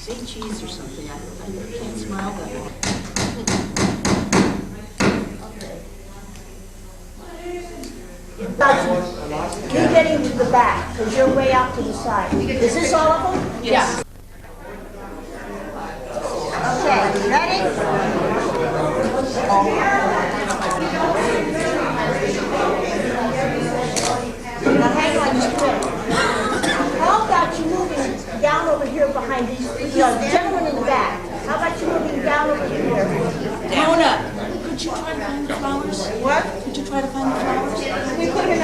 Say cheese or something. I can't smile that long. You're getting to the back because you're way out to the side. Is this all of them? Yes. Okay, ready? Now hang on just a minute. How about you moving down over here behind these gentlemen in the back? How about you moving down over here? Mona, could you try to find the flowers? What? Could you try to find the flowers? We put them in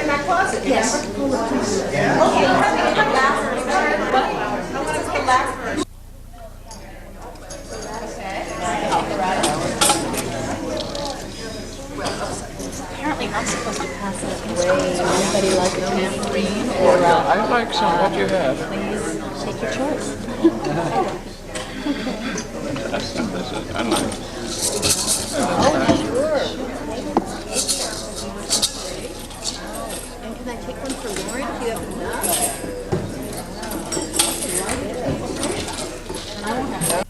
that closet. Yes. Okay, come last first. What? I want to come last first. Apparently not supposed to pass it away. Anybody like a tambourine? Or, I like some. What you have? please take your choice. This is, I like. And can I take one for Lauren if you have enough? And I won't have to.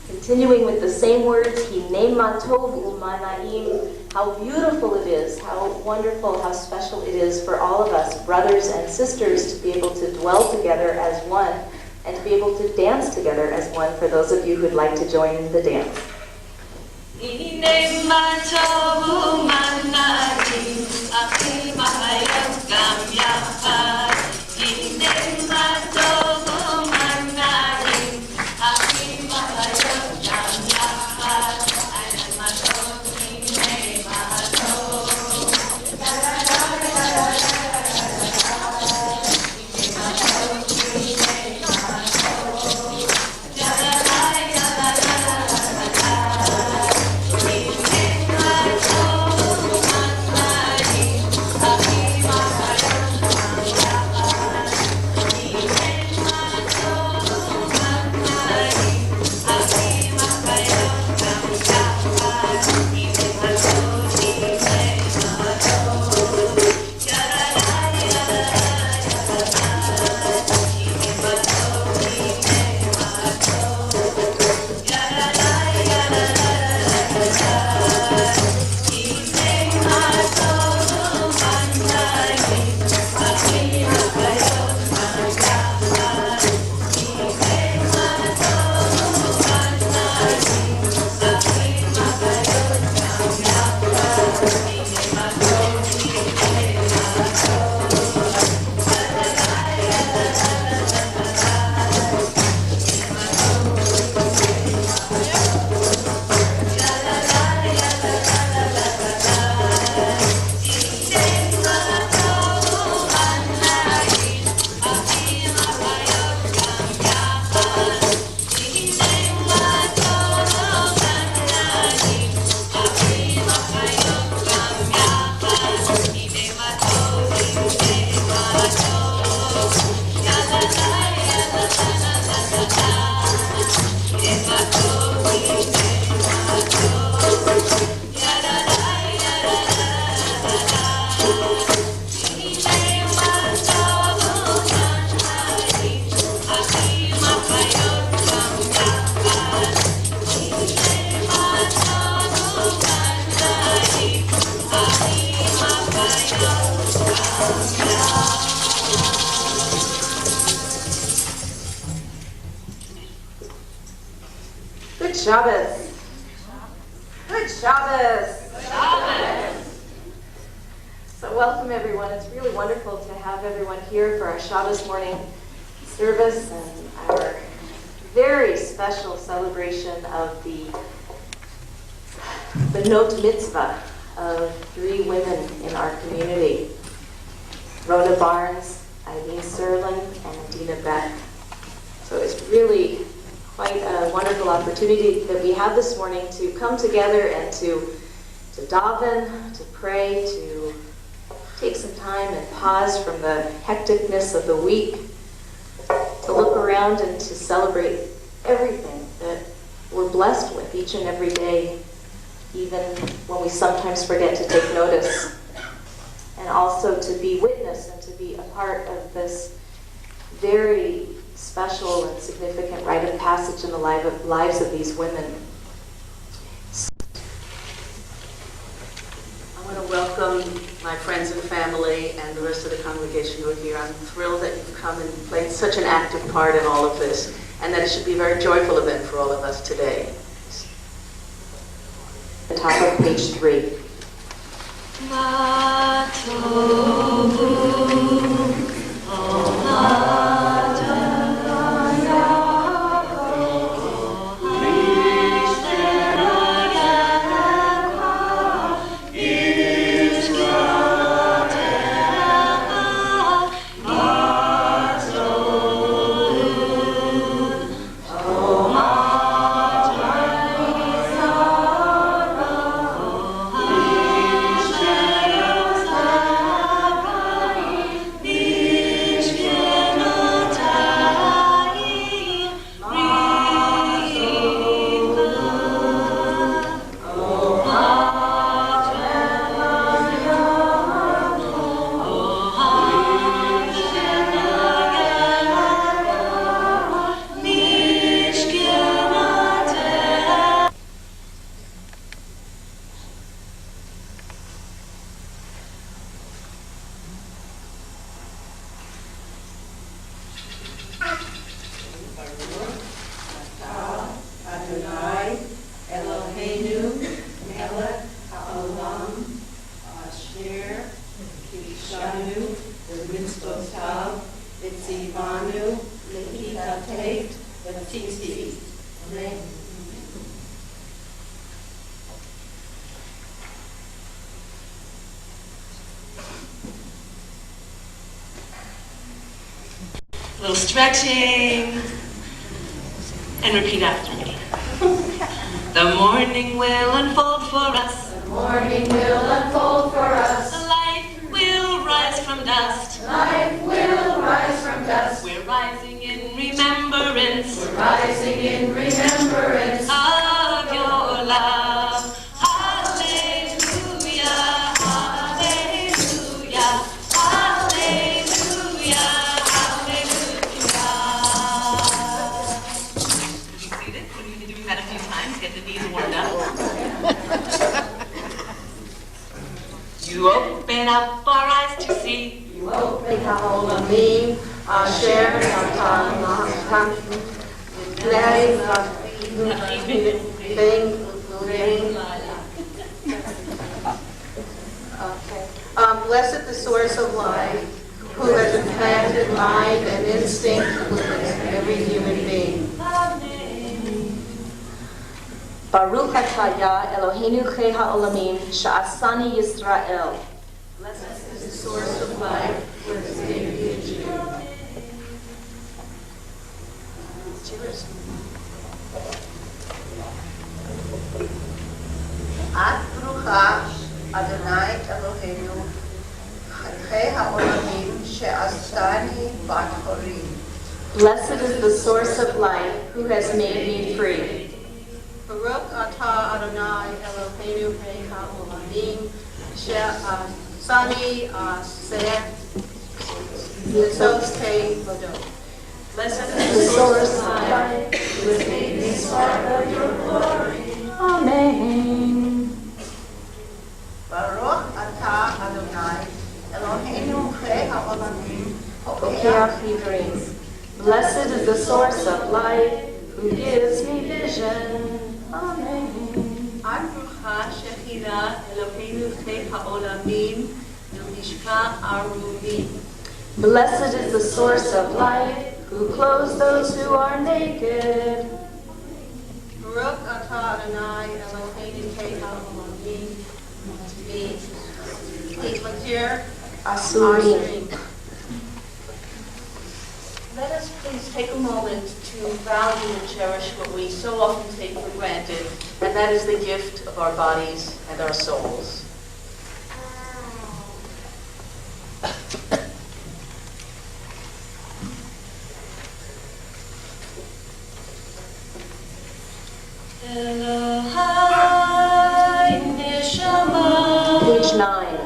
Continuing with the same words, Hinei matov u'manaim. How beautiful it is, how wonderful, how special it is for all of us, brothers and sisters, to be able to dwell together as one and to be able to dance together as one, for those of you who'd like to join the dance. Hinei matov u'manaim, achim ha'ayot gam yachad. Hinei matov u'manaim, achim ha'ayot gam yachad. Hinei matov, hinei matov. Hinei matov, Good Shabbos. Good Shabbos. So welcome everyone. It's really wonderful to have everyone here for our Shabbos morning service and our very special celebration of the Not Mitzvah of 3 women in our community. Rhoda Barnes, Eileen Serlin, and Ilene Bat. So it's really quite a wonderful opportunity that we have this morning to come together and to daven, to pray, to take some time and pause from the hecticness of the week, to look around and to celebrate everything that we're blessed with each and every day, even when we sometimes forget to take notice, and also to be witness and to be a part of this very special and significant rite of passage in the lives of these women. I want to welcome my friends and family and the rest of the congregation who are here. I'm thrilled that you've come and played such an active part in all of this, and that it should be a very joyful event for all of us today. The top of page 3. A little stretching, and repeat after me. The morning will unfold for us. The morning will unfold for us. Life will rise from dust. Life will rise from dust. We're rising in remembrance. We're rising in remembrance Of your love. Hallelujah, hallelujah, hallelujah, hallelujah. Did you see this? We're going to be doing that a few times, get the knees warmed up. You open up our eyes to see. You open Ha'olamim, Asher Natan Ma'atan, Blessed the source of life, who has implanted mind and instinct within every human being. Baruch atah Eloheinu chei ha'olamim sha'asani Yisrael. Blessed is the source of life, who has made me a Jew. Cheers. את ברוכה, אדוני אלוהינו, חלקי העולמים שעשתני בת חורים. Blessed is the source of life, who has made me free. Baruch atah Adonai Eloheinu Mei HaOlamim She'asani Aseh Yizos Kei Vodo. Blessed is the source of life, who has made me part of your glory. Amen. ברוך אתה אדוני אלוהינו of light, who gives me vision. Amen. את ברוכה שכינה אלוהינו חי העולמים ונשקע ערומים. Blessed is the source of light, who clothes those who are naked. ברוך אתה אדוני אלוהינו חי העולמים מתמכר Asurim. Let us please take a moment to value and cherish what we so often take for granted, and that is the gift of our bodies and our souls. Page 9.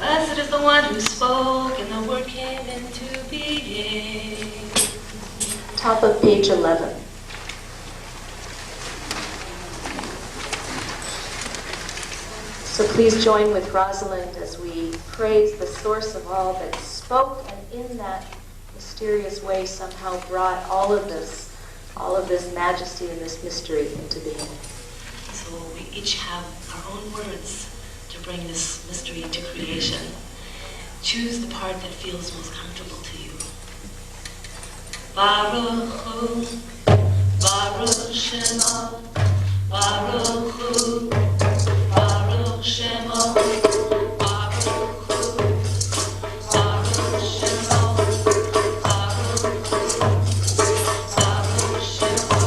Blessed is the one who spoke and the word came into being. Top of page 11. So please join with Rosalind as we praise the source of all that spoke and in that mysterious way somehow brought all of this majesty and this mystery into being. So we each have our own words to bring this mystery to creation. Choose the part that feels most comfortable to you. Baruch Hu, Baruch Shema, Baruch Hu, Baruch Shema, Baruch Hu, Baruch Shema, Baruch Hu, Baruch Shema.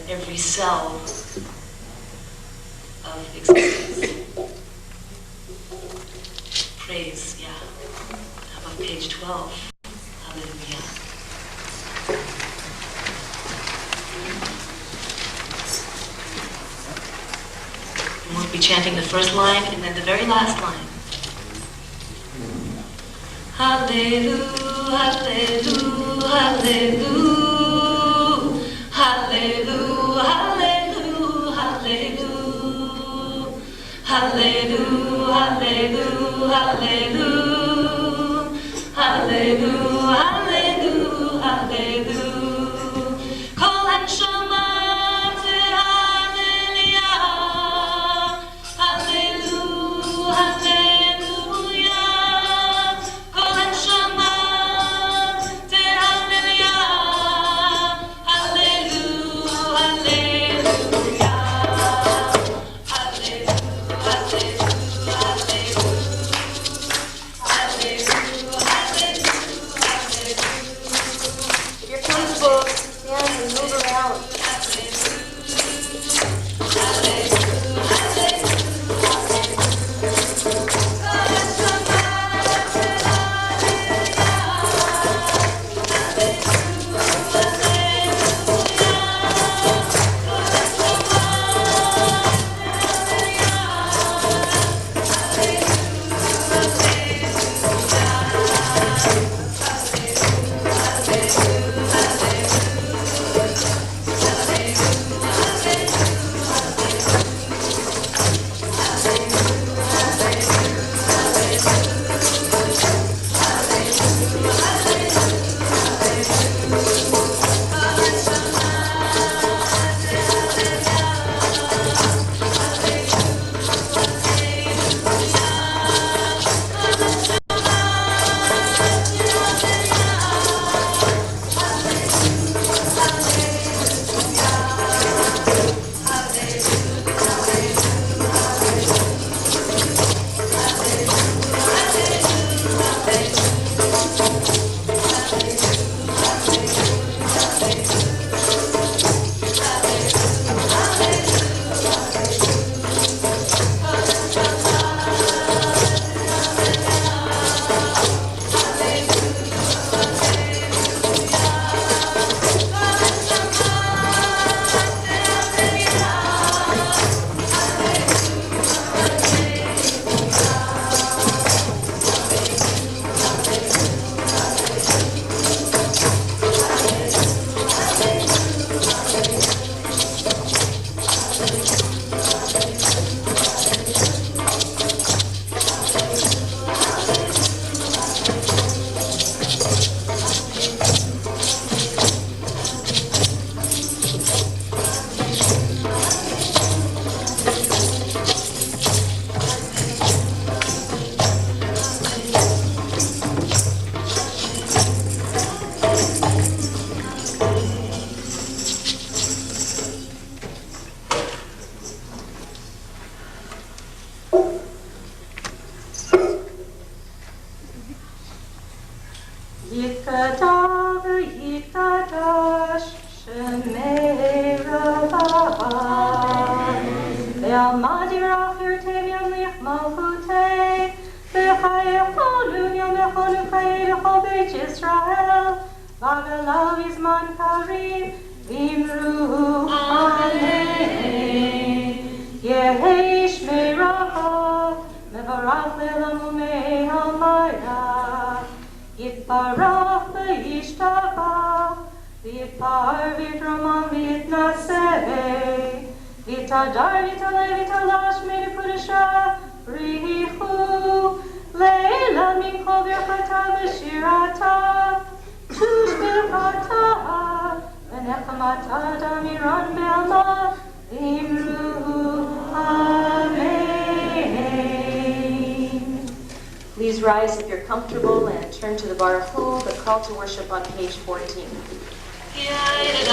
every cell of existence. Praise, yeah. How about page 12? Hallelujah. And we'll be chanting the first line and then the very last line. Hallelujah, hallelujah, hallelujah, hallelujah, hallelujah, hallelujah, hallelujah, hallelujah, hallelujah, hallelujah, hallelujah. Kol hanshama hallelujah, hallelujah, hallelujah. Kol hanshama hallelujah, hallelujah, If you're comfortable, stand and move around. Please rise if you're comfortable and turn to the Baruch, the call to worship on page 14. Yeah.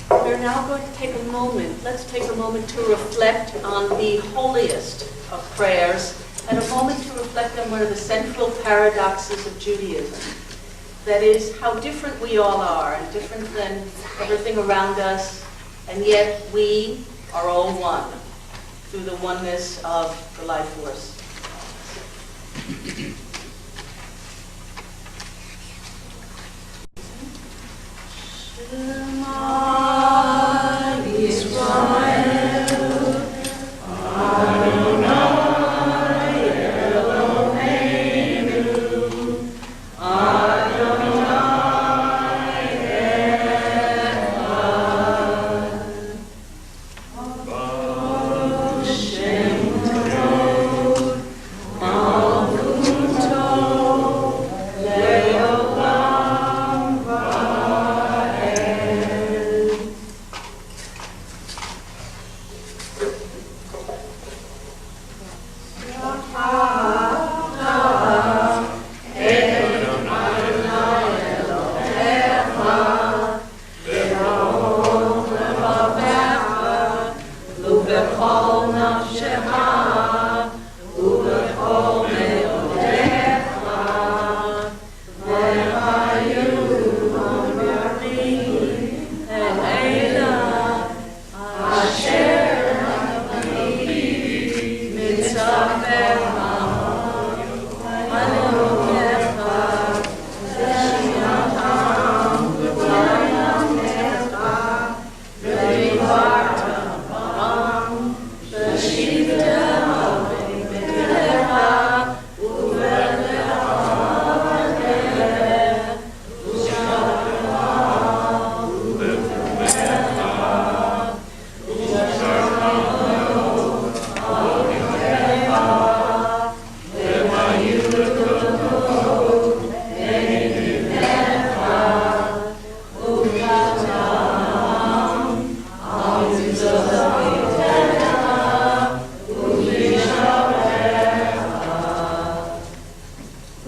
We're now going to take a moment. Let's take a moment to reflect on the holiest of prayers and a moment to reflect on one of the central paradoxes of Judaism. That is, how different we all are and different than everything around us, and yet we are all one through the oneness of the life force.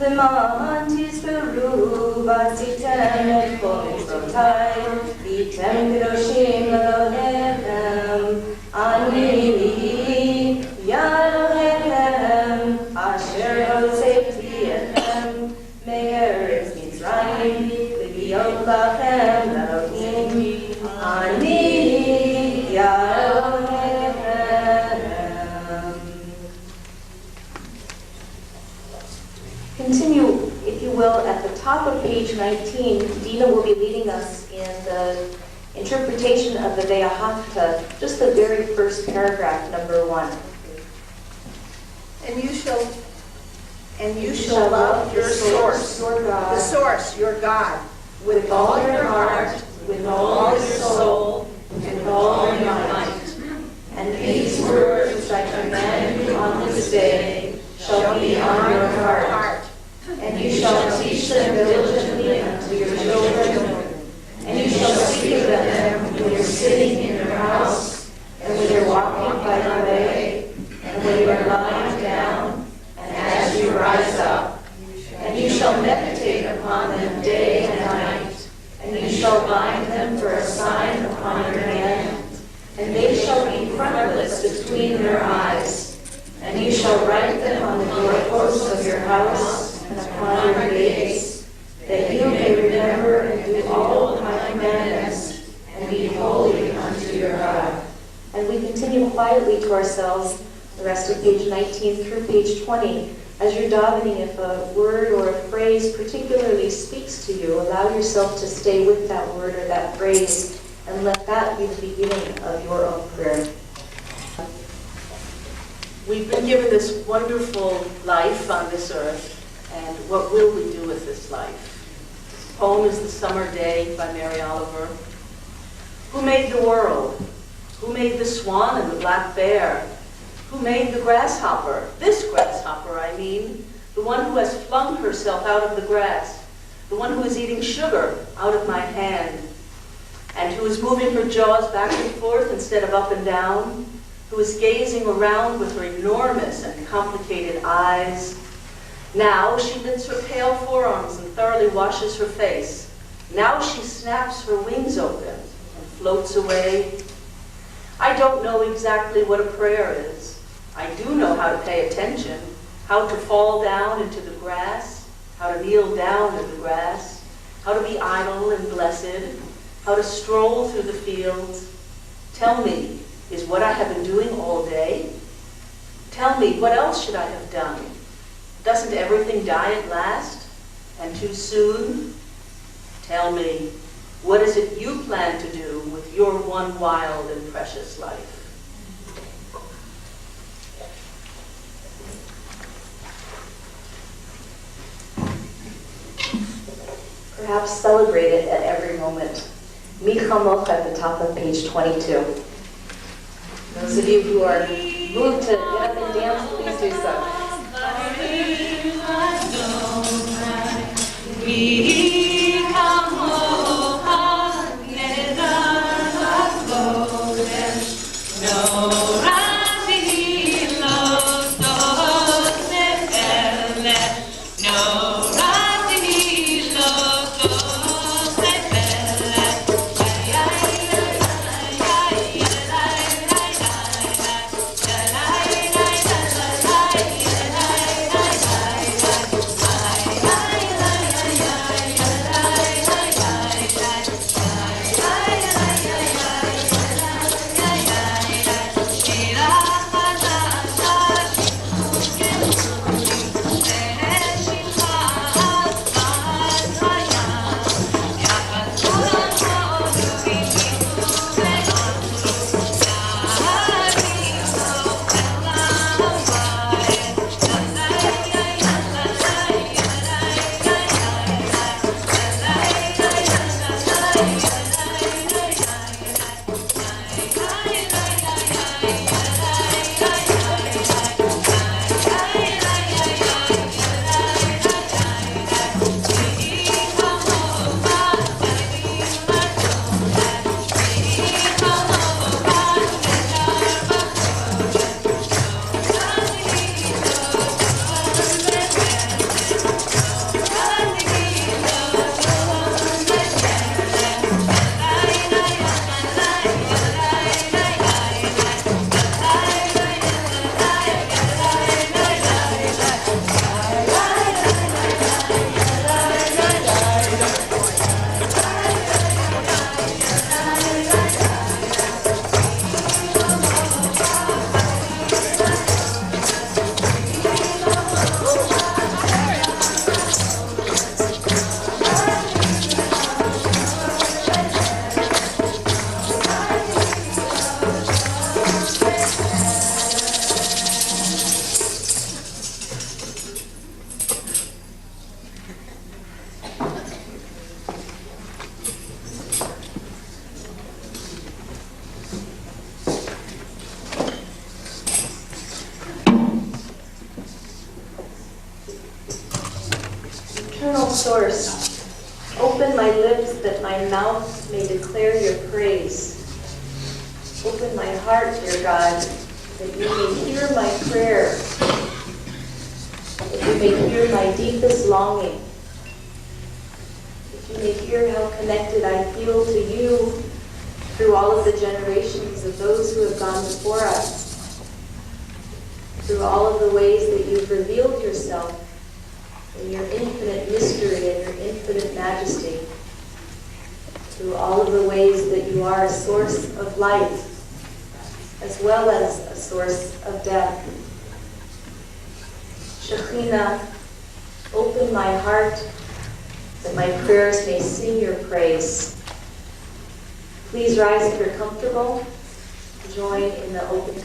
V'mantis berubat zitem et komitzvotai, vitem kedoshim Elohechem, ani Elohechem, asher hotzeti etchem, me'eretz Mitzrayim, v'giyot lachem Elohim, ani Elohechem. Continue, if you will, at the top of page 19. Dina will be leading us in the interpretation of the Ve'ahavta, just the very first paragraph, number 1. And you shall love your source, your God, the source, your God, with all your heart, with all your soul, and with all your might. And these words which I command you on this day shall be on your heart. And you shall teach them diligently unto your children, and you shall speak of them when you're sitting in your house, and when you're walking by the way, and when you are lying down, and as you rise up. And you shall meditate upon them day and night, and you shall bind them for a sign upon your hand, and they shall be frontlets between your eyes, and you shall write them on the doorposts of your house and upon your gates, that you may remember and do all my commandments, and be holy unto your God. And we continue quietly to ourselves the rest of page 19 through page 20. As you're davening, if a word or a phrase particularly speaks to you, allow yourself to stay with that word or that phrase, and let that be the beginning of your own prayer. We've been given this wonderful life on this earth, and what will we do with this life? This poem is The Summer Day by Mary Oliver. Who made the world? Who made the swan and the black bear? Who made the grasshopper? This grasshopper, I mean, the one who has flung herself out of the grass, the one who is eating sugar out of my hand, and who is moving her jaws back and forth instead of up and down, who is gazing around with her enormous and complicated eyes. Now she lifts her pale forearms and thoroughly washes her face. Now she snaps her wings open and floats away. I don't know exactly what a prayer is. I do know how to pay attention, how to fall down into the grass, how to kneel down in the grass, how to be idle and blessed, how to stroll through the fields. Tell me, is what I have been doing all day? Tell me, what else should I have done? Doesn't everything die at last? And too soon? Tell me, what is it you plan to do with your one wild and precious life? Perhaps celebrate it at every moment. Mi chamoch at the top of page 22. Those of you who are moved to get up and dance, please do so. Eternal source, open my lips that my mouth may declare your praise. Open my heart, dear God, that you may hear my prayer, that you may hear my deepest longing, that you may hear how connected I feel to you through all of the generations of those who have gone before us, through all of the ways that you've revealed yourself in your infinite mystery and your infinite majesty, through all of the ways that you are a source of light as well as a source of death. Shekhinah, open my heart that my prayers may sing your praise. Please rise if you're comfortable. Join in the open.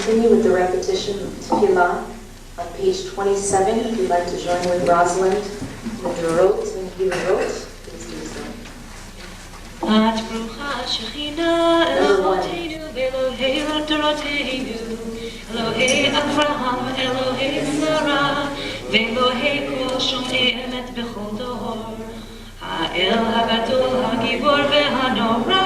Continue with the repetition of Tefillah on page 27. If you'd like to join with Rosalind, the Durot and Hirot, please do so. את ברוכה שכינה אלוהינו ואלוהי דורותינו, אלוהי אברהם, אלוהי שרה, ואלוהי כל שומעי אמת בכל דור. האל הגדול, הגיבור והנורא,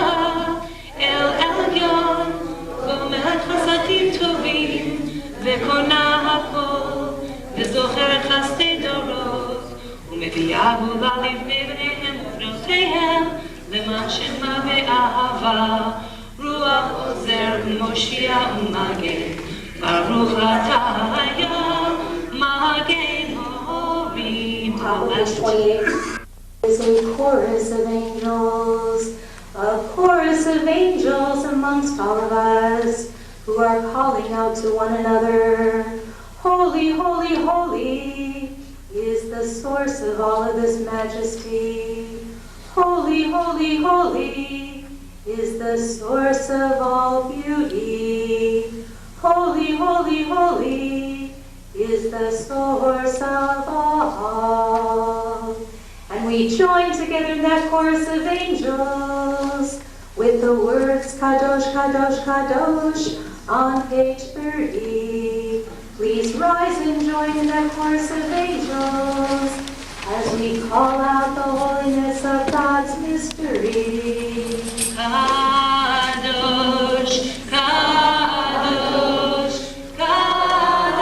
אל עליון, גומר חסדים טובים, וקונה הכל, וזוכרת חסדי דורות, ומביאה גאולה לבני בניהם ובנותיהם, למען שמה ואהבה, רוח עוזר מושיע ומגן, ברוך אתה היה, מגן הורים. Verse 28 is a chorus of angels amongst all of us. who are calling out to one another, "Holy, holy, holy is the source of all of this majesty. Holy, holy, holy is the source of all beauty. Holy, holy, holy is the source of all." And we join together in that chorus of angels with the words Kadosh, Kadosh, Kadosh on page 30. Please rise and join in that chorus of angels as we call out the holiness of God's mystery. Kadosh, Kadosh, Kadosh,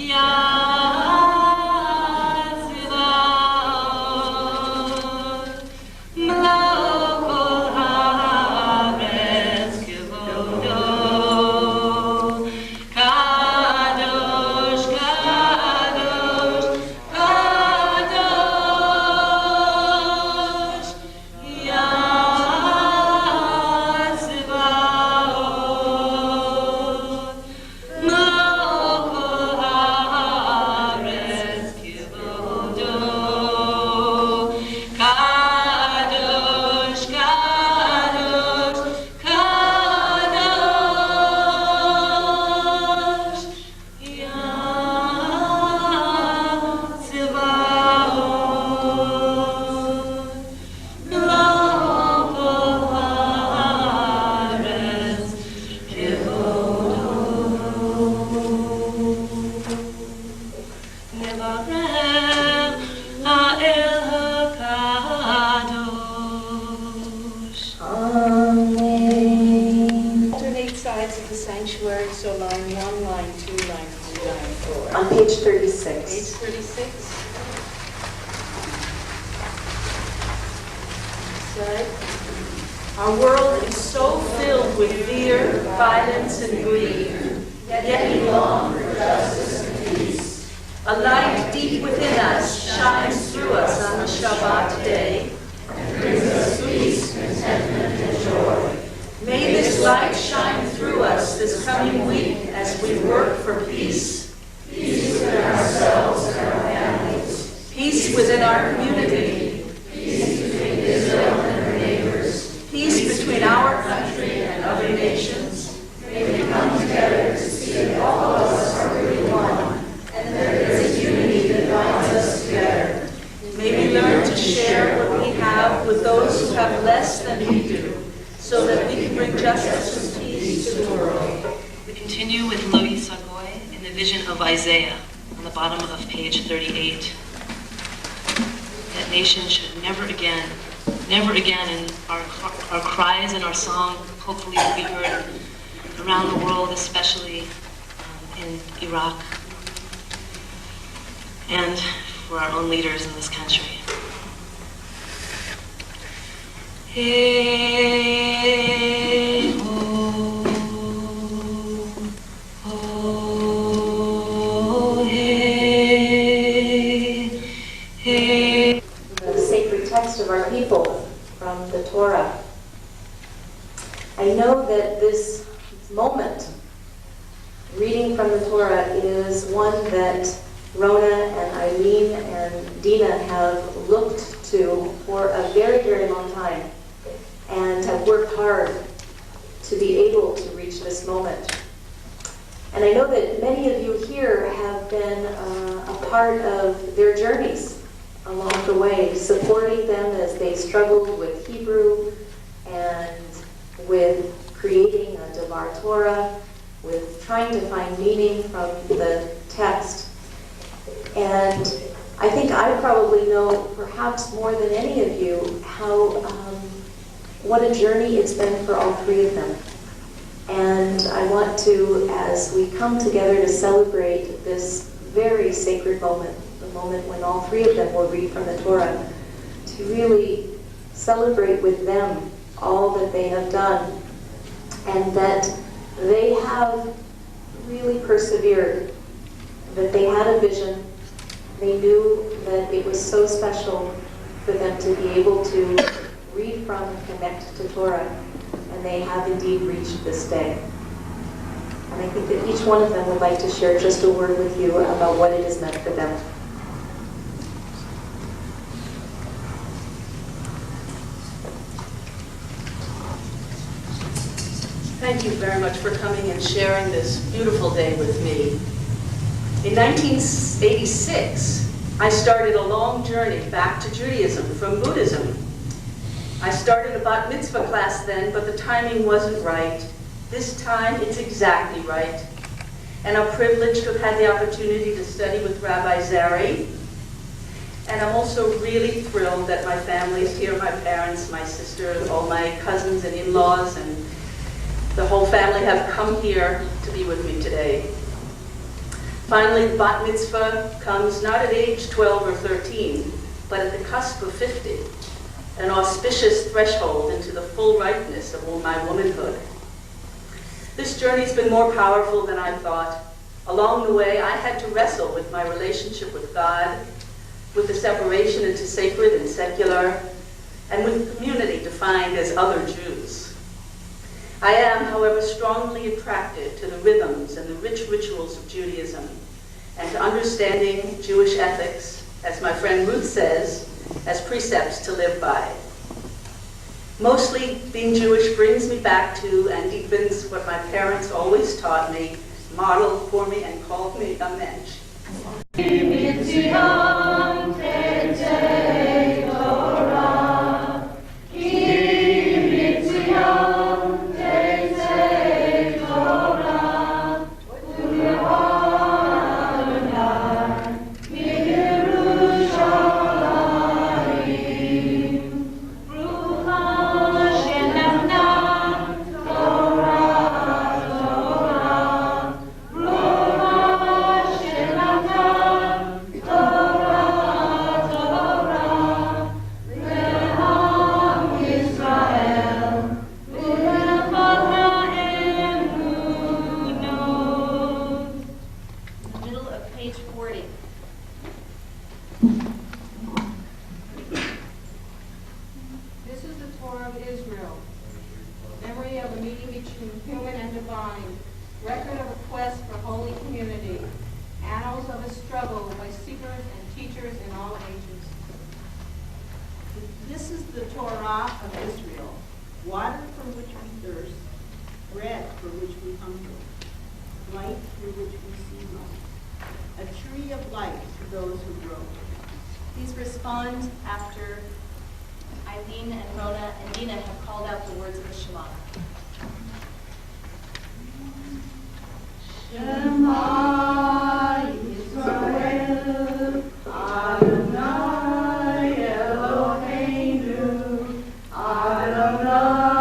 Yatzvot, Melokol Haaretz Kevodo. Kadosh, Kadosh, Kadosh, Yatzvot, Melokol Haaretz Kevodo. Kadosh, Kadosh, Kadosh, Yatzvot, Melokol Haaretz Kevodo. Nevarech Ha'el HaKadosh. Amen. Alternate sides of the sanctuary, so line 1, line 2, line 3, line 4. On page Page 36. 36. Side. Our world is so filled with fear, violence, and greed, yet we long for justice and peace. A light deep within us shines through us on the Shabbat day and brings us peace, contentment, and joy. May this light shine through us this coming week as we work for peace. Peace within ourselves and our families. Peace within our community. Peace between Israel and her neighbors. Peace between our country and other nations. May we come together to see that all of us are really one, and there is a unity that binds us together. May we learn to share what we have with those who have less than we do, so that we can bring justice and peace to the world. We continue with Lo Yisagoy in the vision of Isaiah on the bottom of page 38. That nation should never again, and our cries and our song hopefully will be heard around the world, especially in Iraq, and for our own leaders in this country. Hey, ho, ho, hey, hey. The sacred text of our people from the Torah. I know that this moment, reading from the Torah, is one that Rona and Eileen and Dina have looked to for a very, very long time and have worked hard to be able to reach this moment. And I know that many of you here have been a part of their journeys along the way, supporting them as they struggled with Hebrew and with creating a Devar Torah, with trying to find meaning from the text. And I think I probably know, perhaps more than any of you, how what a journey it's been for all three of them. And I want to, as we come together to celebrate this very sacred moment, the moment when all three of them will read from the Torah, to really celebrate with them all that they have done, and that they have really persevered, that they had a vision. They knew that it was so special for them to be able to read from and connect to Torah. and they have indeed reached this day. And I think that each one of them would like to share just a word with you about what it has meant for them. Thank you very much for coming and sharing this beautiful day with me. In 1986, I started a long journey back to Judaism from Buddhism. I started a bat mitzvah class then, but the timing wasn't right. This time, it's exactly right. And I'm privileged to have had the opportunity to study with Rabbi Zari. And I'm also really thrilled that my family is here, my parents, my sister, all my cousins and in-laws, and the whole family have come here to be with me today. Finally, the bat mitzvah comes not at age 12 or 13, but at the cusp of 50, an auspicious threshold into the full ripeness of my womanhood. This journey's been more powerful than I thought. Along the way, I had to wrestle with my relationship with God, with the separation into sacred and secular, and with community defined as other Jews. I am, however, strongly attracted to the rhythms and the rich rituals of Judaism, and to understanding Jewish ethics, as my friend Ruth says, as precepts to live by. Mostly, being Jewish brings me back to and deepens what my parents always taught me, modeled for me, and called me a mensch. Please respond after Eileen and Rona and Nina have called out the words of the Shema. Shema Yisrael, Adonai Eloheinu, Adonai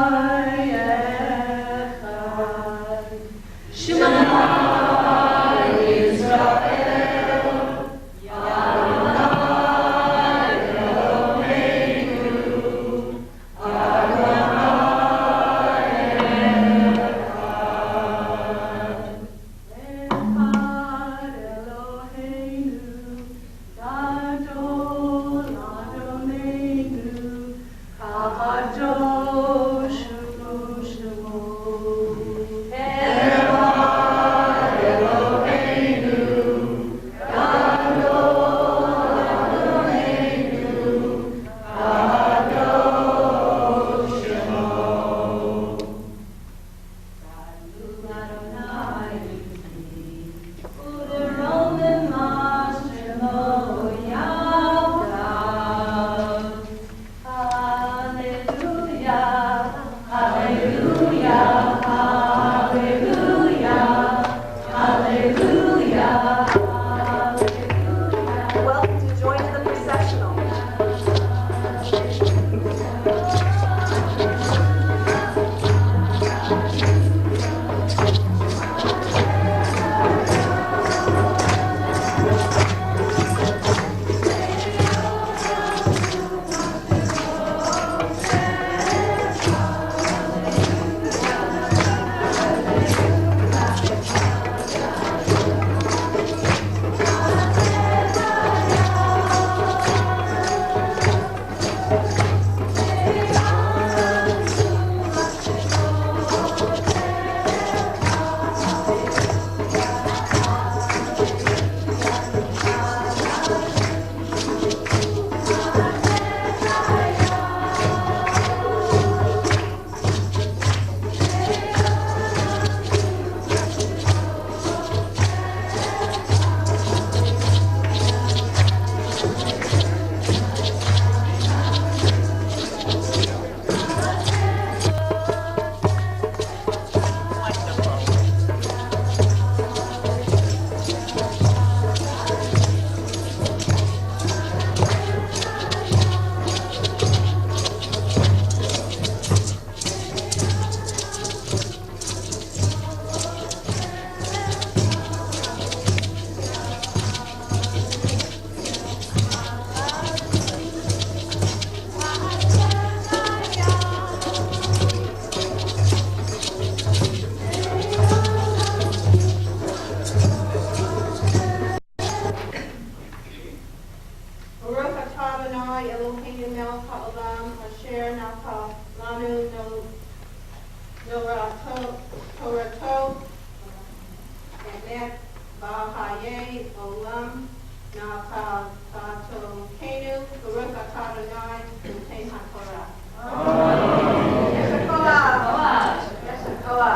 Echad. Shema Norato, Emet, Bahaye, Olam, Nakato Kenu, Baruch Atah Adonai, Notei HaTorah. Yeshua.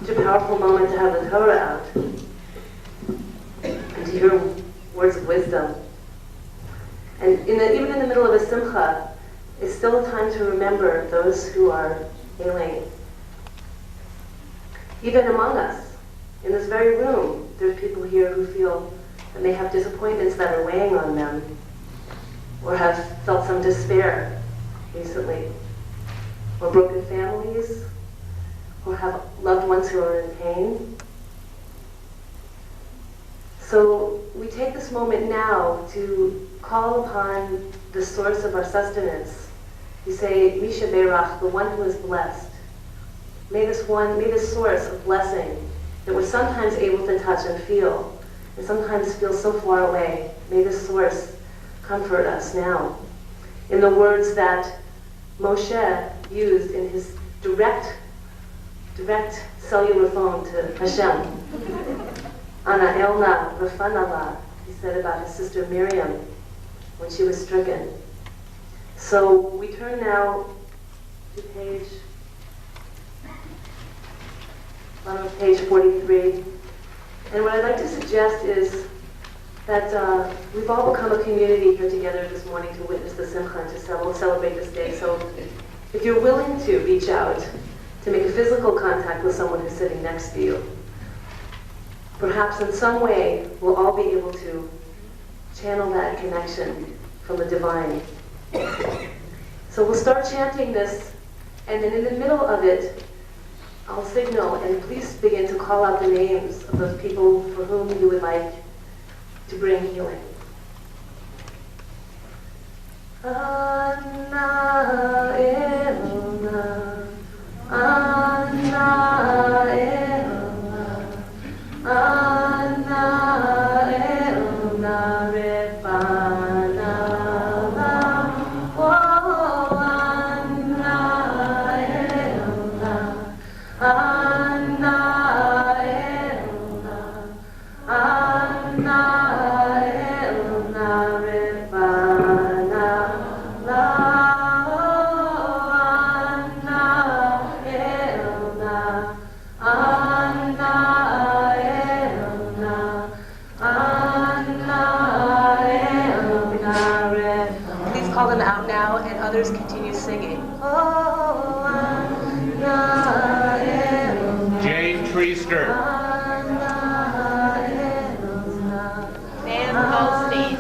Such a powerful moment to have the Torah out and to hear words of wisdom. And even in the middle of a simcha, it's still a time to remember those who are ailing. Even among us, in this very room, there's people here who feel that they have disappointments that are weighing on them, or have felt some despair recently, or broken families, or have loved ones who are in pain. So we take this moment now to call upon the source of our sustenance. We say, Misha Berach, the one who is blessed. May this source of blessing that we're sometimes able to touch and feel, and sometimes feel so far away, may this source comfort us now. In the words that Moshe used in his direct cellular phone to Hashem. Ana Elna Rafanala, he said about his sister Miriam when she was stricken. So we turn now to bottom of page 43. And what I'd like to suggest is that we've all become a community here together this morning to witness the Simcha and to celebrate this day. So if you're willing to reach out, to make a physical contact with someone who's sitting next to you, perhaps in some way we'll all be able to channel that connection from the divine. So we'll start chanting this, and then in the middle of it, I'll signal, and please begin to call out the names of those people for whom you would like to bring healing. Anna Elna, Anna Elna, Anna Elna Refana, oh Anna Elna, Anna Elna, Anna Elna Refana, please call them out now, and others continue singing. Oh, Jane Treester. Van Holstein.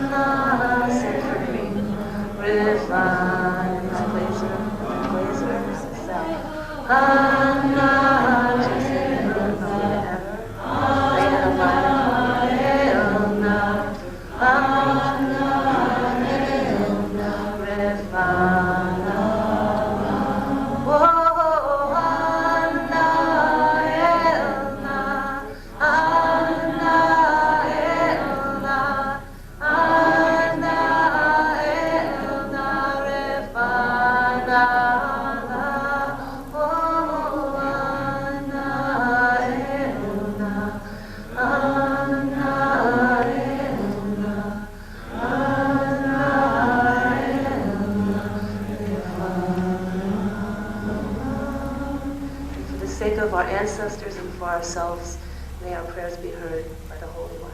Our ancestors and for ourselves, may our prayers be heard by the Holy One.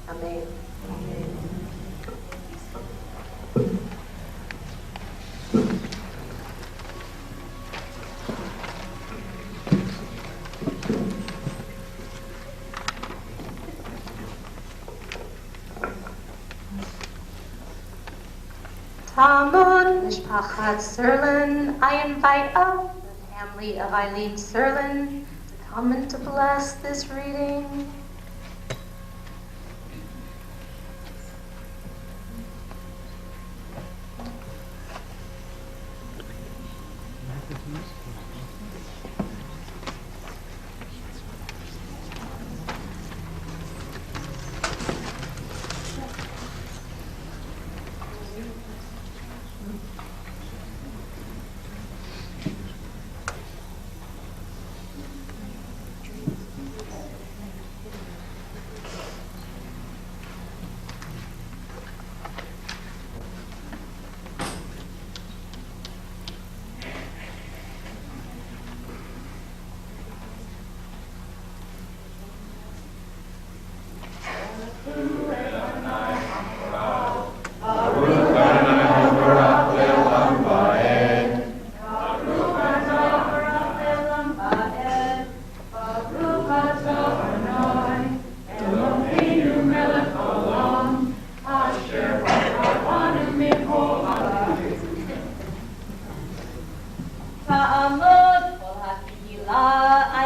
Amen. Talmud Mishpachat Serlin, I invite up the family of Eileen Serlin to come and to bless this reading.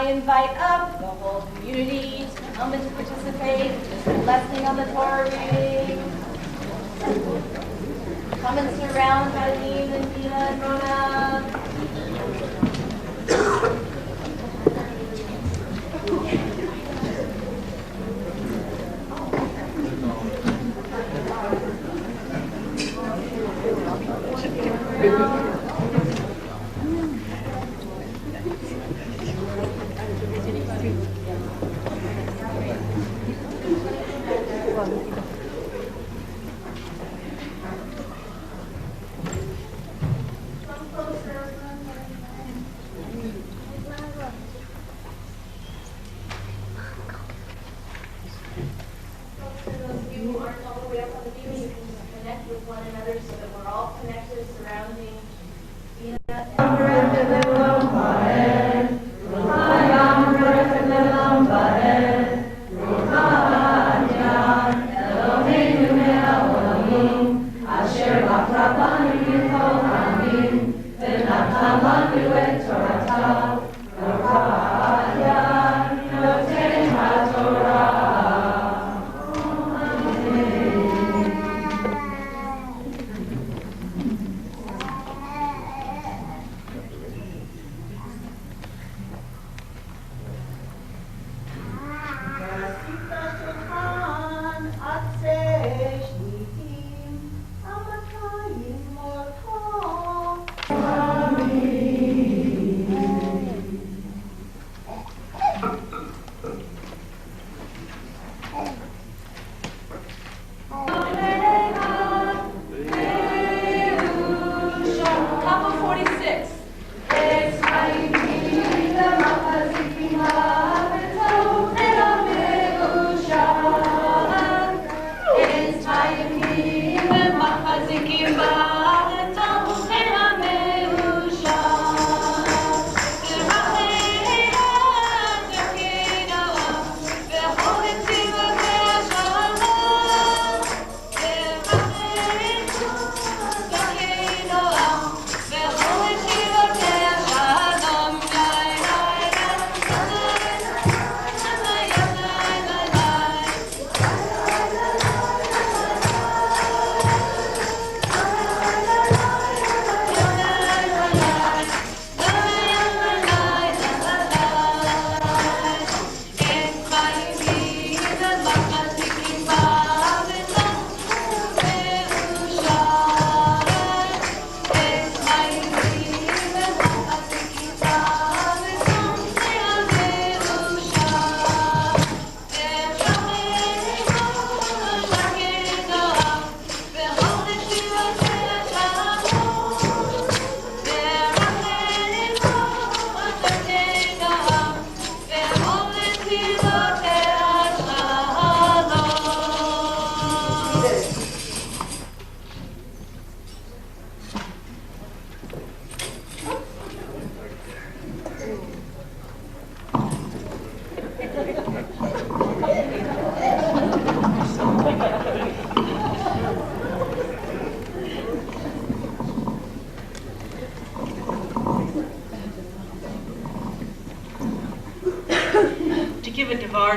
I invite up the whole community to come and participate in this lesson on the Torah reading. Come and surround Eileen and Dina and Rona.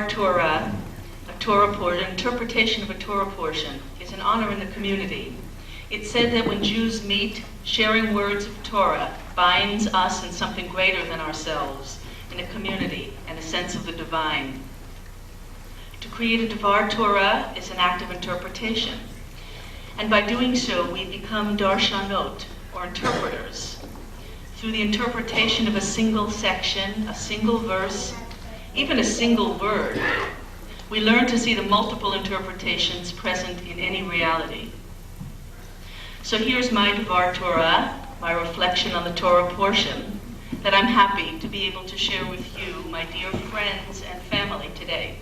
Torah, a Torah portion, interpretation of a Torah portion, is an honor in the community. It's said that when Jews meet, sharing words of Torah binds us in something greater than ourselves, in a community and a sense of the divine. To create a Devar Torah is an act of interpretation, and by doing so we become darshanot, or interpreters. Through the interpretation of a single section, a single verse, even a single word, we learn to see the multiple interpretations present in any reality. So here's my Devar Torah, my reflection on the Torah portion, that I'm happy to be able to share with you, my dear friends and family, today.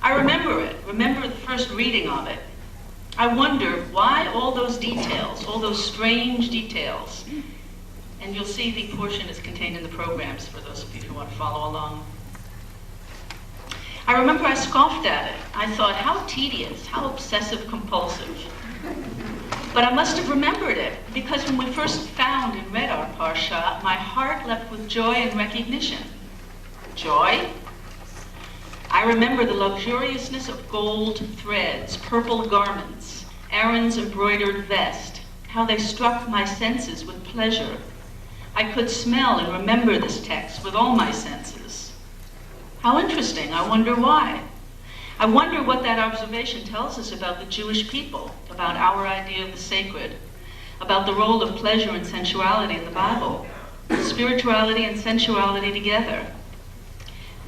I remember the first reading of it. I wonder why all those details, all those strange details. And you'll see the portion is contained in the programs for those of you who want to follow along. I remember I scoffed at it. I thought, how tedious, how obsessive compulsive. But I must have remembered it, because when we first found and read our Parsha, my heart leapt with joy and recognition. Joy? I remember the luxuriousness of gold threads, purple garments, Aaron's embroidered vest, how they struck my senses with pleasure. I could smell and remember this text with all my senses. How interesting, I wonder why. I wonder what that observation tells us about the Jewish people, about our idea of the sacred, about the role of pleasure and sensuality in the Bible, spirituality and sensuality together.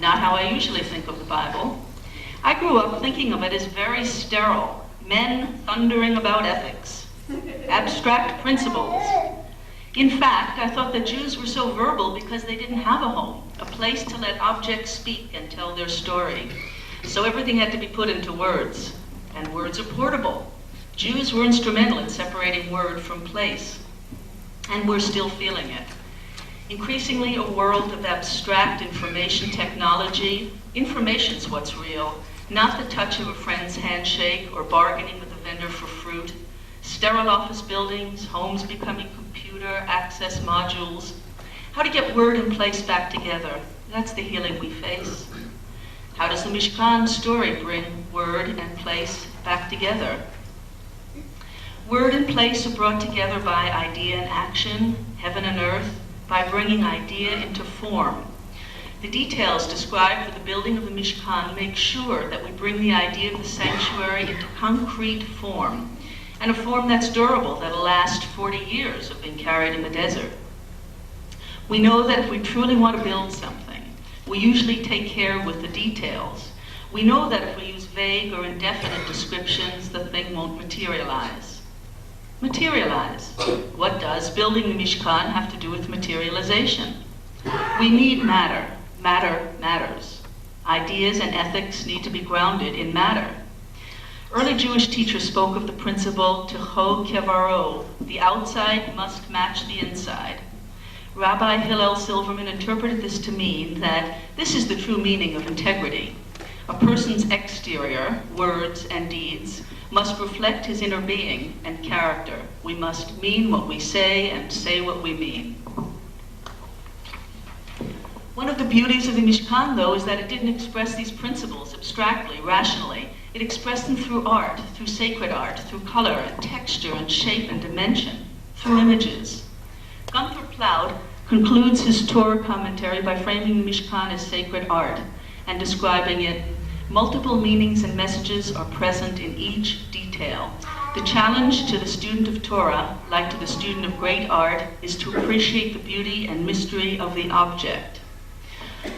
Not how I usually think of the Bible. I grew up thinking of it as very sterile, men thundering about ethics, abstract principles. In fact, I thought that Jews were so verbal because they didn't have a home, a place to let objects speak and tell their story. So everything had to be put into words, and words are portable. Jews were instrumental in separating word from place, and we're still feeling it. Increasingly a world of abstract information technology. Information's what's real, not the touch of a friend's handshake or bargaining with a vendor for fruit. Sterile office buildings, homes becoming computer access modules. How to get word and place back together, that's the healing we face. How does the Mishkan story bring word and place back together? Word and place are brought together by idea and action, heaven and earth, by bringing idea into form. The details described for the building of the Mishkan make sure that we bring the idea of the sanctuary into concrete form, and a form that's durable, that'll last 40 years of being carried in the desert. We know that if we truly want to build something, we usually take care with the details. We know that if we use vague or indefinite descriptions, the thing won't materialize. Materialize. What does building the Mishkan have to do with materialization? We need matter. Matter matters. Ideas and ethics need to be grounded in matter. Early Jewish teachers spoke of the principle techo kevaro, the outside must match the inside. Rabbi Hillel Silverman interpreted this to mean that this is the true meaning of integrity. A person's exterior, words and deeds, must reflect his inner being and character. We must mean what we say and say what we mean. One of the beauties of the Mishkan, though, is that it didn't express these principles abstractly, rationally. It expressed them through art, through sacred art, through color and texture and shape and dimension, through images. Gunther Plaud concludes his Torah commentary by framing the Mishkan as sacred art and describing it. Multiple meanings and messages are present in each detail. The challenge to the student of Torah, like to the student of great art, is to appreciate the beauty and mystery of the object.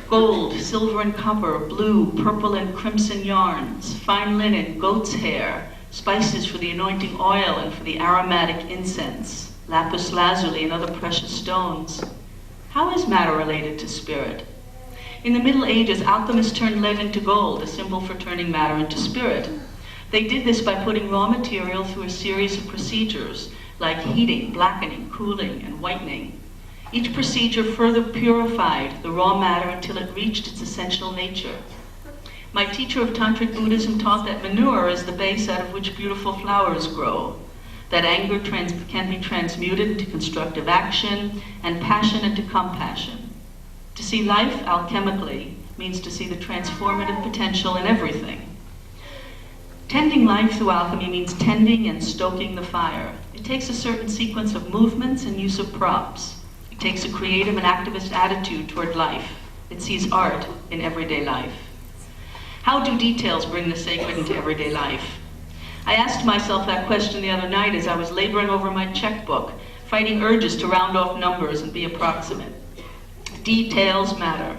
Gold, silver and copper, blue, purple and crimson yarns, fine linen, goat's hair, spices for the anointing oil and for the aromatic incense, lapis lazuli and other precious stones. How is matter related to spirit? In the Middle Ages, alchemists turned lead into gold, a symbol for turning matter into spirit. They did this by putting raw material through a series of procedures, like heating, blackening, cooling, and whitening. Each procedure further purified the raw matter until it reached its essential nature. My teacher of Tantric Buddhism taught that manure is the base out of which beautiful flowers grow, that anger can be transmuted into constructive action, and passion into compassion. To see life alchemically means to see the transformative potential in everything. Tending life through alchemy means tending and stoking the fire. It takes a certain sequence of movements and use of props. It takes a creative and activist attitude toward life. It sees art in everyday life. How do details bring the sacred into everyday life? I asked myself that question the other night as I was laboring over my checkbook, fighting urges to round off numbers and be approximate. Details matter.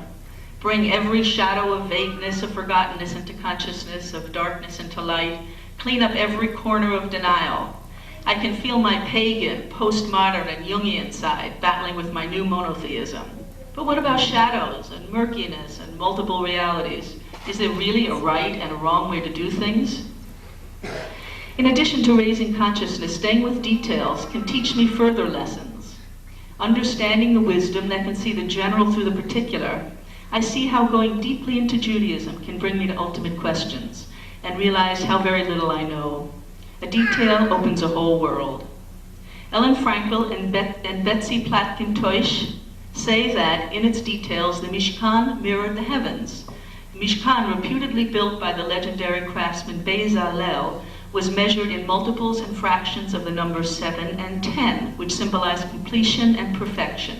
Bring every shadow of vagueness, of forgottenness into consciousness, of darkness into light. Clean up every corner of denial. I can feel my pagan, postmodern, and Jungian side battling with my new monotheism. But what about shadows and murkiness and multiple realities? Is there really a right and a wrong way to do things? In addition to raising consciousness, staying with details can teach me further lessons. Understanding the wisdom that can see the general through the particular, I see how going deeply into Judaism can bring me to ultimate questions and realize how very little I know. A detail opens a whole world. Ellen Frankel and Betsy Platkin-Teusch say that, in its details, the Mishkan mirrored the heavens. The Mishkan, reputedly built by the legendary craftsman Bezalel, was measured in multiples and fractions of the numbers 7 and 10, which symbolize completion and perfection.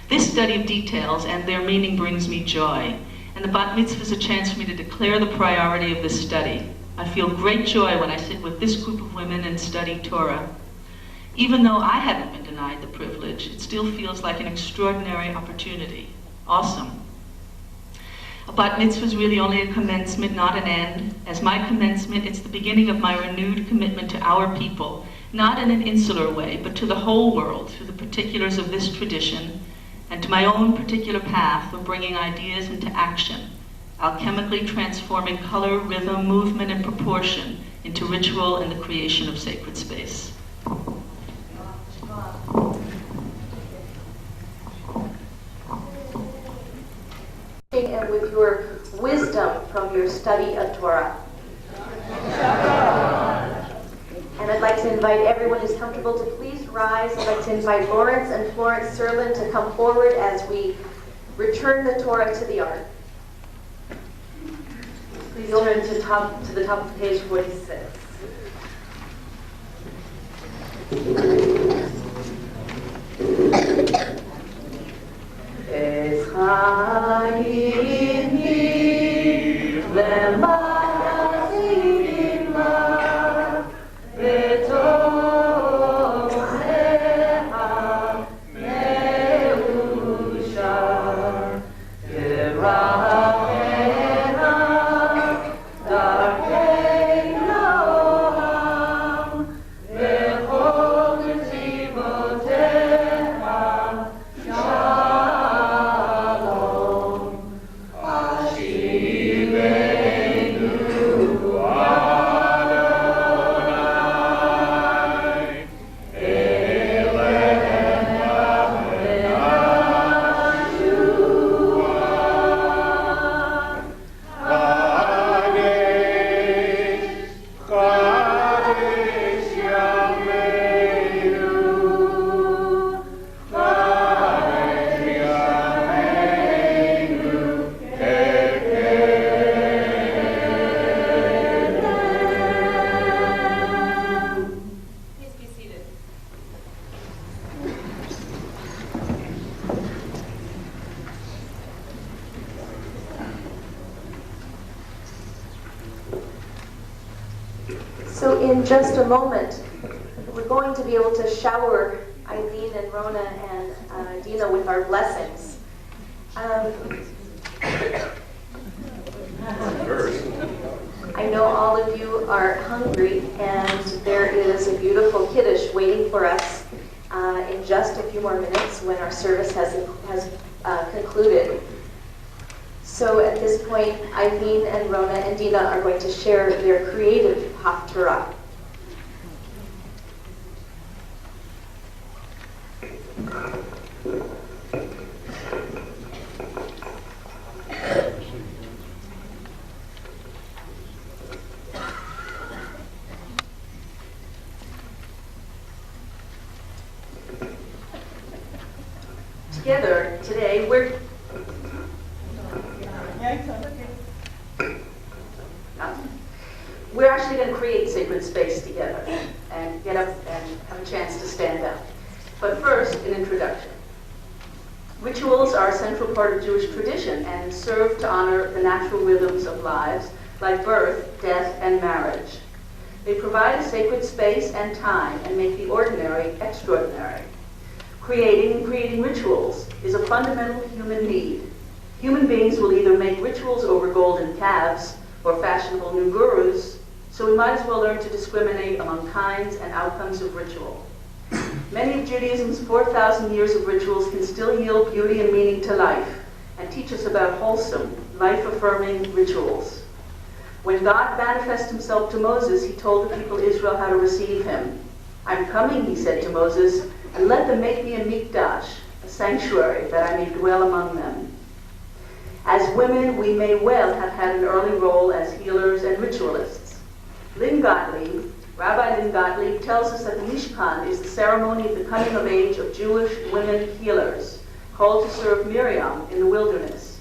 This study of details and their meaning brings me joy, and the bat mitzvah is a chance for me to declare the priority of this study. I feel great joy when I sit with this group of women and study Torah. Even though I haven't been denied the privilege, it still feels like an extraordinary opportunity. Awesome. A bat mitzvah is really only a commencement, not an end. As my commencement, it's the beginning of my renewed commitment to our people, not in an insular way, but to the whole world through the particulars of this tradition, and to my own particular path of bringing ideas into action, alchemically transforming color, rhythm, movement, and proportion into ritual and the creation of sacred space. And with your wisdom from your study of Torah. And I'd like to invite everyone who's comfortable to please rise. I'd like to invite Lawrence and Florence Serlin to come forward as we return the Torah to the ark. Please turn to the top of page 46. So in just a moment, we're going to be able to shower Ilene and Rona and Dina with our blessings. I know all of you are hungry, and there is a beautiful kiddush waiting for us in just a few more minutes when our service has concluded. So at this point, Ilene and Rona and Dina are going to share their creative Haftarah. Together today, we're actually going to create sacred space together and get up and have a chance to stand up. But first, an introduction. Rituals are a central part of Jewish tradition and serve to honor the natural rhythms of lives like birth, death, and marriage. They provide a sacred space and time and make the ordinary extraordinary. Creating rituals is a fundamental human need. Human beings will either make rituals over golden calves or fashionable new gurus, so we might as well learn to discriminate among kinds and outcomes of ritual. Many of Judaism's 4,000 years of rituals can still yield beauty and meaning to life and teach us about wholesome, life-affirming rituals. When God manifested himself to Moses, he told the people of Israel how to receive him. "I'm coming," he said to Moses, "and let them make me a mikdash, a sanctuary, that I may dwell among them." As women, we may well have had an early role as healers and ritualists. Lynn Gottlieb, Rabbi Lynn Gottlieb tells us that the Mishkan is the ceremony of the coming of age of Jewish women healers, called to serve Miriam in the wilderness.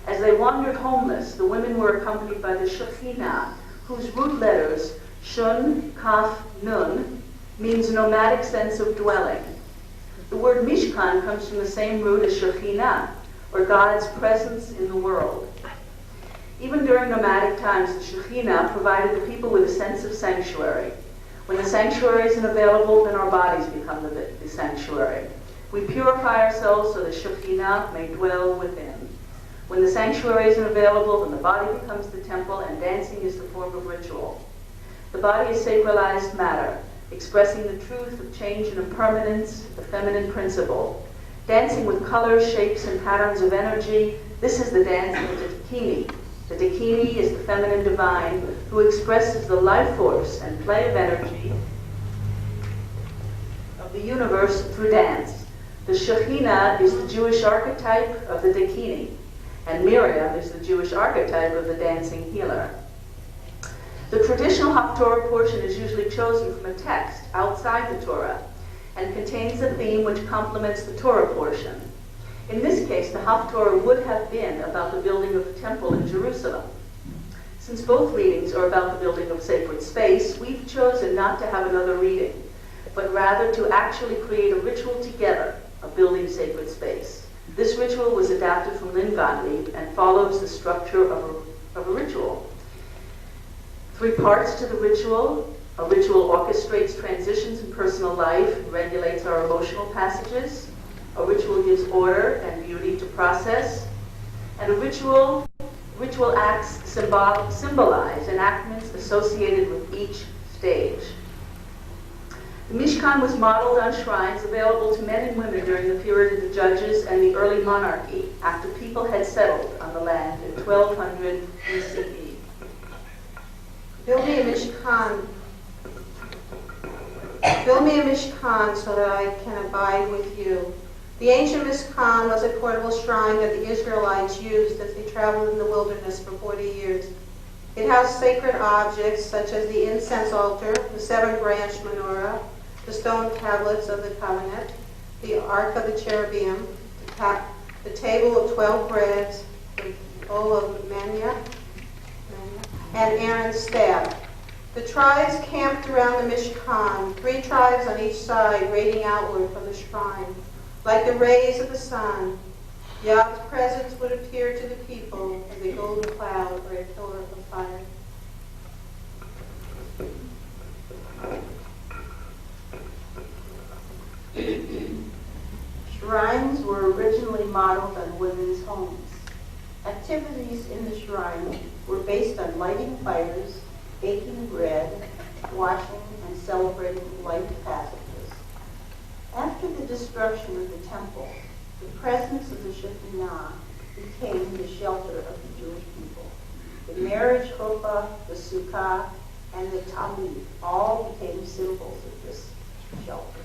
As they wandered homeless, the women were accompanied by the Shekhinah, whose root letters, Shun, Kaf, Nun, means nomadic sense of dwelling. The word Mishkan comes from the same root as Shekhinah, or God's presence in the world. Even during nomadic times, the Shekhinah provided the people with a sense of sanctuary. When the sanctuary isn't available, then our bodies become the sanctuary. We purify ourselves so the Shekhinah may dwell within. When the sanctuary isn't available, then the body becomes the temple, and dancing is the form of ritual. The body is sacralized matter, expressing the truth of change and impermanence, the feminine principle. Dancing with colors, shapes, and patterns of energy, this is the dance of the Dakini. The Dakini is the feminine divine who expresses the life force and play of energy of the universe through dance. The Shekhinah is the Jewish archetype of the Dakini, and Miriam is the Jewish archetype of the dancing healer. The traditional Haftorah portion is usually chosen from a text outside the Torah and contains a theme which complements the Torah portion. In this case, the Haftorah would have been about the building of the temple in Jerusalem. Since both readings are about the building of sacred space, we've chosen not to have another reading, but rather to actually create a ritual together of building sacred space. This ritual was adapted from Lynn Gottlieb and follows the structure of a ritual. 3 parts to the ritual. A ritual orchestrates transitions in personal life and regulates our emotional passages. A ritual gives order and beauty to process. And a ritual acts symbolize enactments associated with each stage. The Mishkan was modeled on shrines available to men and women during the period of the Judges and the early monarchy, after people had settled on the land in 1200 BCE. Build me a Mishkan so that I can abide with you. The ancient Mishkan was a portable shrine that the Israelites used as they traveled in the wilderness for 40 years. It housed sacred objects such as the incense altar, the 7-branched menorah, the stone tablets of the covenant, the ark of the cherubim, the table of 12 breads, the bowl of manna, and Aaron's staff. The tribes camped around the Mishkan, 3 tribes on each side radiating outward from the shrine. Like the rays of the sun, Yahweh's presence would appear to the people as a golden cloud or a pillar of fire. Shrines were originally modeled on women's homes. Activities in the shrine were based on lighting fires, baking bread, washing, and celebrating life passages. After the destruction of the temple, the presence of the Shekhinah became the shelter of the Jewish people. The marriage chuppah, the sukkah, and the tallit all became symbols of this shelter.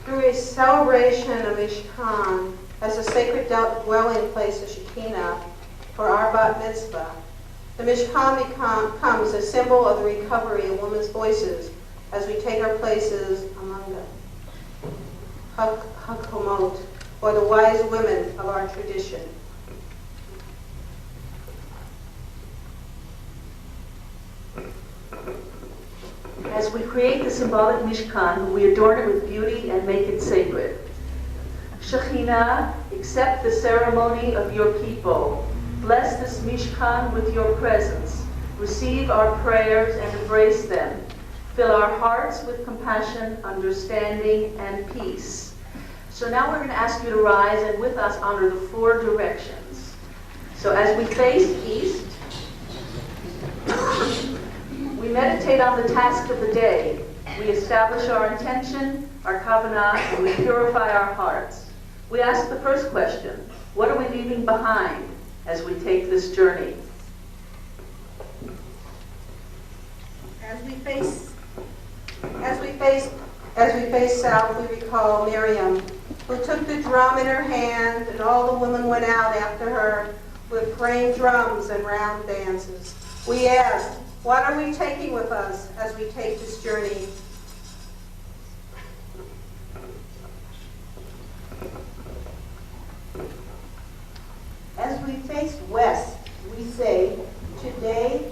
Through a celebration of Mishkan as a sacred dwelling place of Shekinah for our bat mitzvah, the Mishkan becomes a symbol of the recovery of women's voices as we take our places among the Hakomot, or the wise women of our tradition. As we create the symbolic Mishkan, we adorn it with beauty and make it sacred. Shekhinah, accept the ceremony of your people. Bless this Mishkan with your presence. Receive our prayers and embrace them. Fill our hearts with compassion, understanding, and peace. So now we're going to ask you to rise and with us honor the 4 directions. So as we face east, we meditate on the task of the day. We establish our intention, our kavanah, and we purify our hearts. We ask the first question, what are we leaving behind as we take this journey? As we face south, we recall Miriam, who took the drum in her hand, and all the women went out after her, with praying drums and round dances. We ask, what are we taking with us as we take this journey? As we face west, we say, today,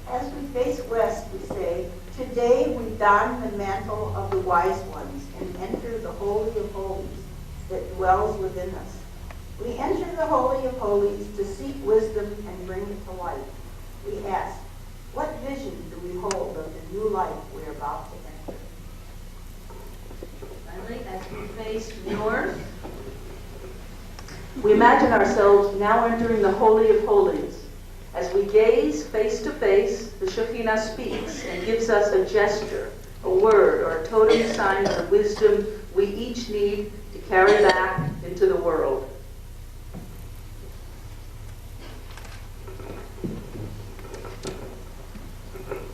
as we face west, we say, today we don the mantle of the wise ones and enter the Holy of Holies that dwells within us. We enter the Holy of Holies to seek wisdom and bring it to life. We ask, what vision do we hold of the new life we're about to enter? Finally, as we face north, we imagine ourselves now entering the Holy of Holies. As we gaze face to face, the Shekhinah speaks and gives us a gesture, a word, or a totem sign of the wisdom we each need to carry back into the world.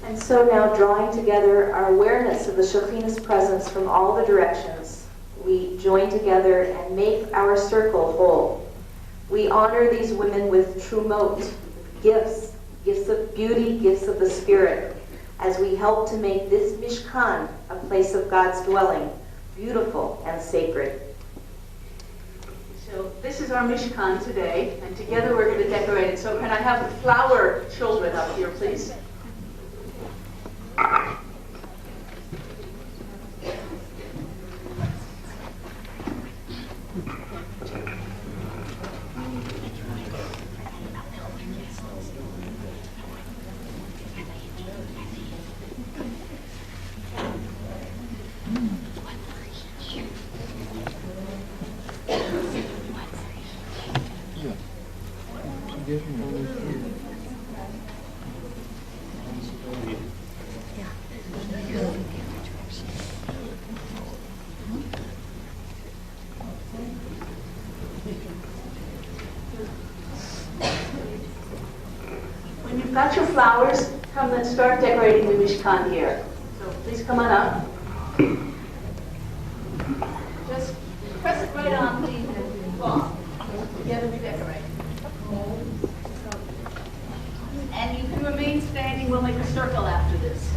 And so now, drawing together our awareness of the Shekhinah's presence from all the directions, we join together and make our circle whole. We honor these women with trumot, gifts, gifts of beauty, gifts of the Spirit, as we help to make this Mishkan a place of God's dwelling, beautiful and sacred. So this is our Mishkan today, and together we're going to decorate it. So can I have the flower children up here, please? When you've got your flowers, come and start decorating the Mishkan here. So please come on up. Just press it right on the cloth. Together we decorate. And you can remain standing. We'll make a circle after this.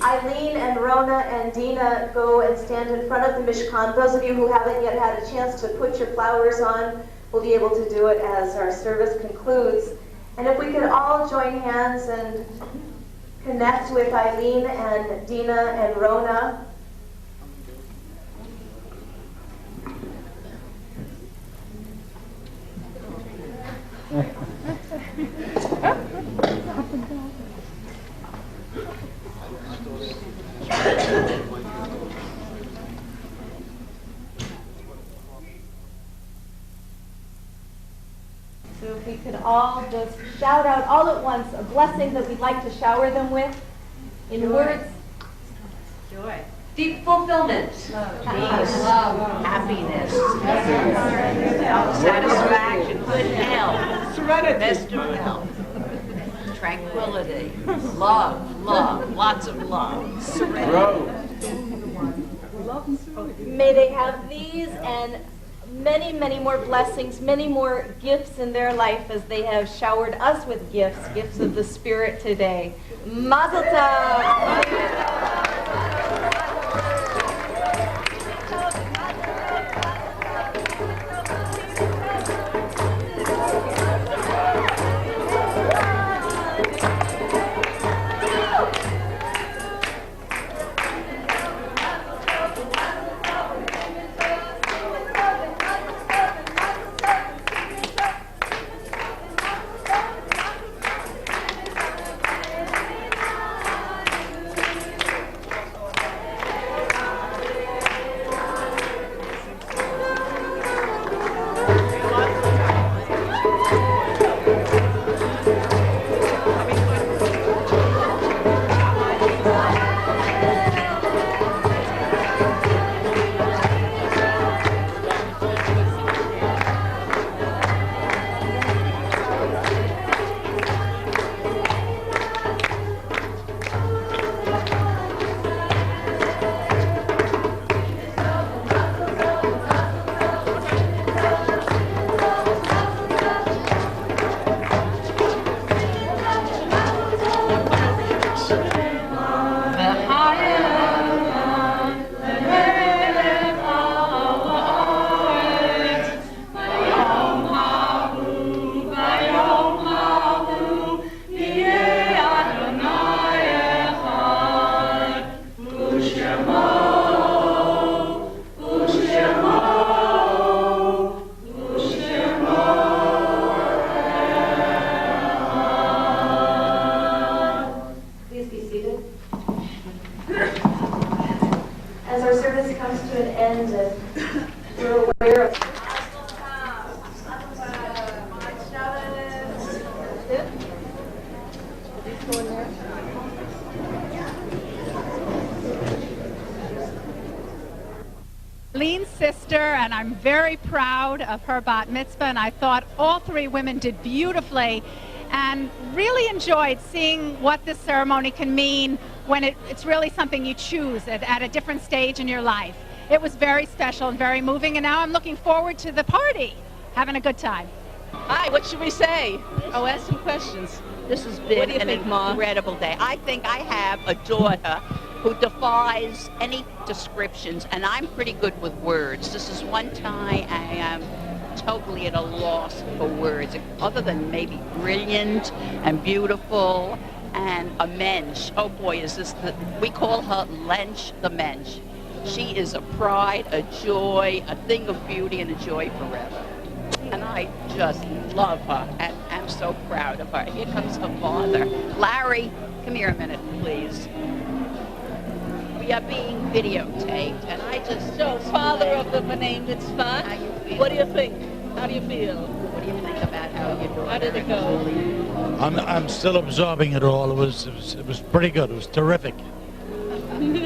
Ilene and Rona and Dina go and stand in front of the Mishkan. Those of you who haven't yet had a chance to put your flowers on will be able to do it as our service concludes. And if we could all join hands and connect with Ilene and Dina and Rona. could all just shout out all at once a blessing that we'd like to shower them with in words. Joy. Deep fulfillment. Peace. Happiness. Satisfaction. Good health. Serenity. Best of health. Tranquility. Love. Lots of love. Serenity. May they have these and many, many more blessings, many more gifts in their life as they have showered us with gifts of the Spirit today. Mazel tov! Lene's sister, and I'm very proud of her bat mitzvah, and I thought all three women did beautifully and really enjoyed seeing what this ceremony can mean when it's really something you choose at a different stage in your life. It was very special and very moving, and now I'm looking forward to the party, having a good time. Hi, what should we say? Oh, ask some questions. This has been an incredible day. I think I have a daughter who defies any descriptions, and I'm pretty good with words. This is one time I am totally at a loss for words, other than maybe brilliant and beautiful and a mensch. Oh boy, is this we call her Lench the Mensch. She is a pride, a joy, a thing of beauty, and a joy forever. And I just love her, and I'm so proud of her. Here comes her father. Larry, come here a minute, please. We are being videotaped, and I just... So, father of the B'nai Mitzvah, how you feel? what do you think? How do you feel? What do you think about how you do it? How did it go? I'm still absorbing it all. It was pretty good. It was terrific. He's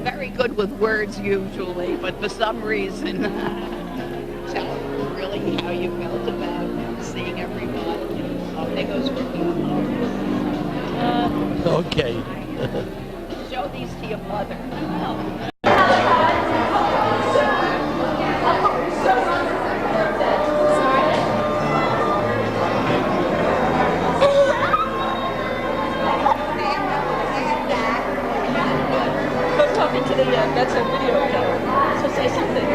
very good with words usually, but for some reason, tell her really how you felt about seeing everybody. Oh, there goes Ricky. Okay. Show these to your mother. Go talking to the, that's a video camera. So say something.